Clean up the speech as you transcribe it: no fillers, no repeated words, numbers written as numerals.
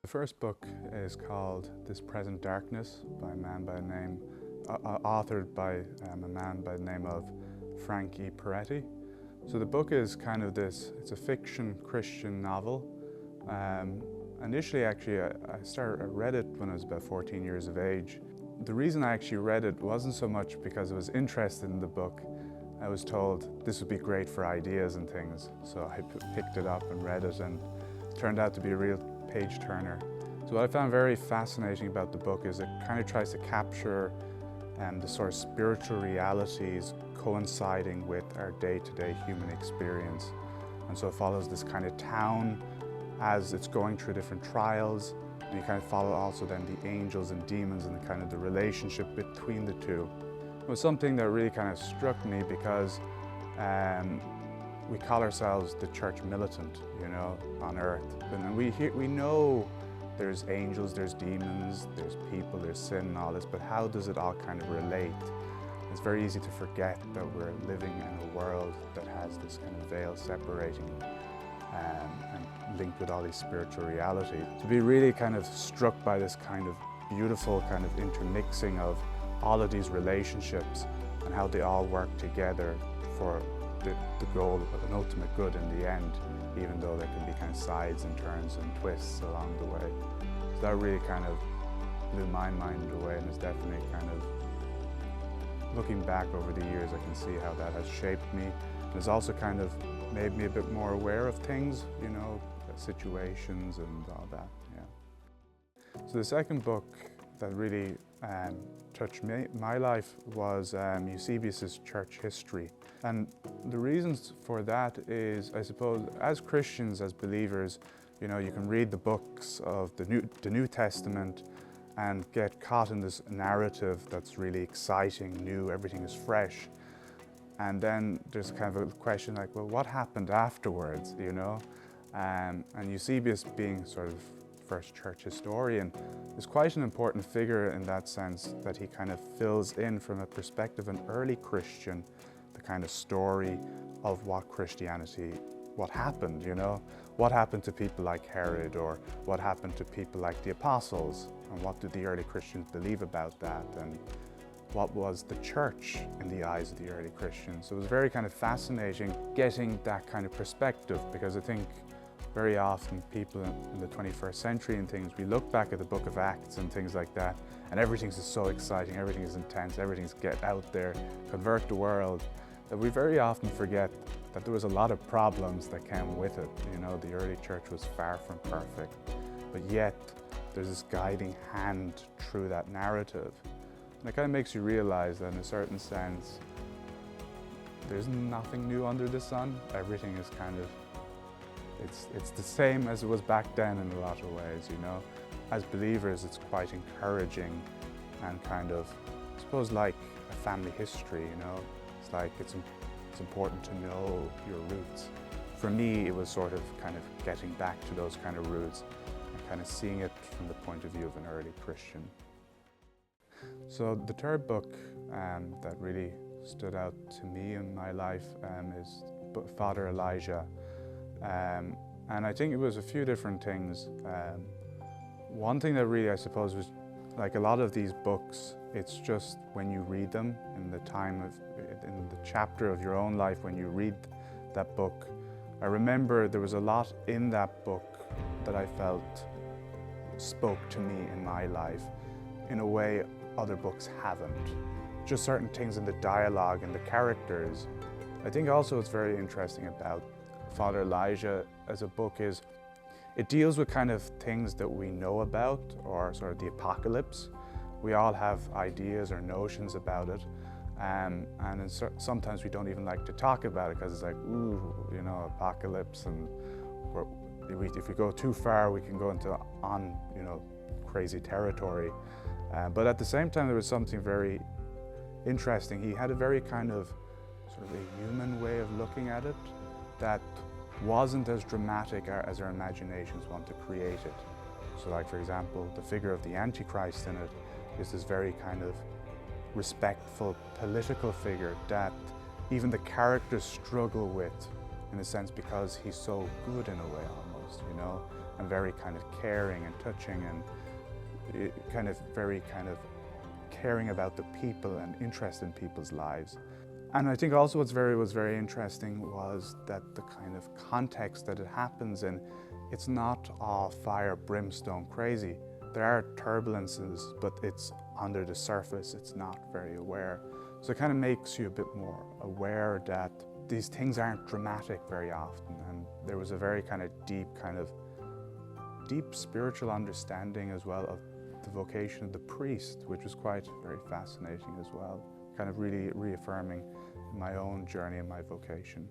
The first book is called This Present Darkness by a man by the name, authored by a man by the name of Friar. So the book is kind of this, it's a fiction Christian novel. Initially actually I read it when I was about 14 years of age. The reason I actually read it wasn't so much because I was interested in the book. I was told this would be great for ideas and things. So I picked it up and read it, and it turned out to be a real page turner. So what I found very fascinating about the book is it kind of tries to capture the sort of spiritual realities coinciding with our day-to-day human experience. And so it follows this kind of town as it's going through different trials, and you kind of follow also then the angels and demons and kind of the relationship between the two. It was something that really kind of struck me because we call ourselves the church militant, you know, on earth. And we know there's angels, there's demons, there's people, there's sin and all this, but how does it all kind of relate? It's very easy to forget that we're living in a world that has this kind of veil separating and linked with all these spiritual realities. To be really kind of struck by this kind of beautiful kind of intermixing of all of these relationships and how they all work together for the goal of an ultimate good in the end, even though there can be kind of sides and turns and twists along the way. So that really kind of blew my mind away, and it's definitely kind of, looking back over the years, I can see how that has shaped me. And it's also kind of made me a bit more aware of things, you know, situations and all that, yeah. So the second book that really touched my life was Eusebius's Church History. And the reasons for that is, I suppose, as Christians, as believers, you know, you can read the books of the New Testament and get caught in this narrative that's really exciting, new, everything is fresh. And then there's kind of a question like, well, what happened afterwards, you know? And Eusebius, being sort of first church historian, is quite an important figure in that sense, that he kind of fills in from a perspective of an early Christian, the kind of story of what Christianity, what happened, you know? What happened to people like Herod, or what happened to people like the apostles, and what did the early Christians believe about that, and what was the church in the eyes of the early Christians. So it was very kind of fascinating getting that kind of perspective, because I think very often people in the 21st century and things, we look back at the book of Acts and things like that, and everything's just so exciting, everything is intense, everything's get out there, convert the world, that we very often forget that there was a lot of problems that came with it. You know, the early church was far from perfect, but yet there's this guiding hand through that narrative. And it kind of makes you realize that in a certain sense, there's nothing new under the sun. Everything is kind of, it's the same as it was back then in a lot of ways, you know. As believers, it's quite encouraging and kind of, I suppose, like a family history, you know. It's like it's important to know your roots. For me, it was sort of kind of getting back to those kind of roots and kind of seeing it from the point of view of an early Christian. So the third book that really stood out to me in my life is Father Elijah. And I think it was a few different things. One thing that really, I suppose, was like a lot of these books, it's just when you read them in the chapter of your own life, when you read that book. I remember there was a lot in that book that I felt spoke to me in my life in a way other books haven't. Just certain things in the dialogue and the characters. I think also what's very interesting about Father Elijah as a book is it deals with kind of things that we know about, or sort of the apocalypse. We all have ideas or notions about it, and sometimes we don't even like to talk about it because it's like, ooh, you know, apocalypse, and if we go too far, we can go into you know, crazy territory. But at the same time, there was something very interesting. He had a very kind of sort of a human way of looking at it that wasn't as dramatic as our imaginations want to create it. So like, for example, the figure of the Antichrist in it is this very kind of respectful political figure that even the characters struggle with, in a sense, because he's so good in a way almost, you know? and very kind of caring and touching, and very caring about the people and interested in people's lives. And I think also was very interesting was that the kind of context that it happens in, it's not all fire, brimstone, crazy. There are turbulences, but it's under the surface, it's not very aware. So it kind of makes you a bit more aware that these things aren't dramatic very often. And there was a very deep spiritual understanding as well of the vocation of the priest, which was quite very fascinating as well, kind of really reaffirming my own journey and my vocation.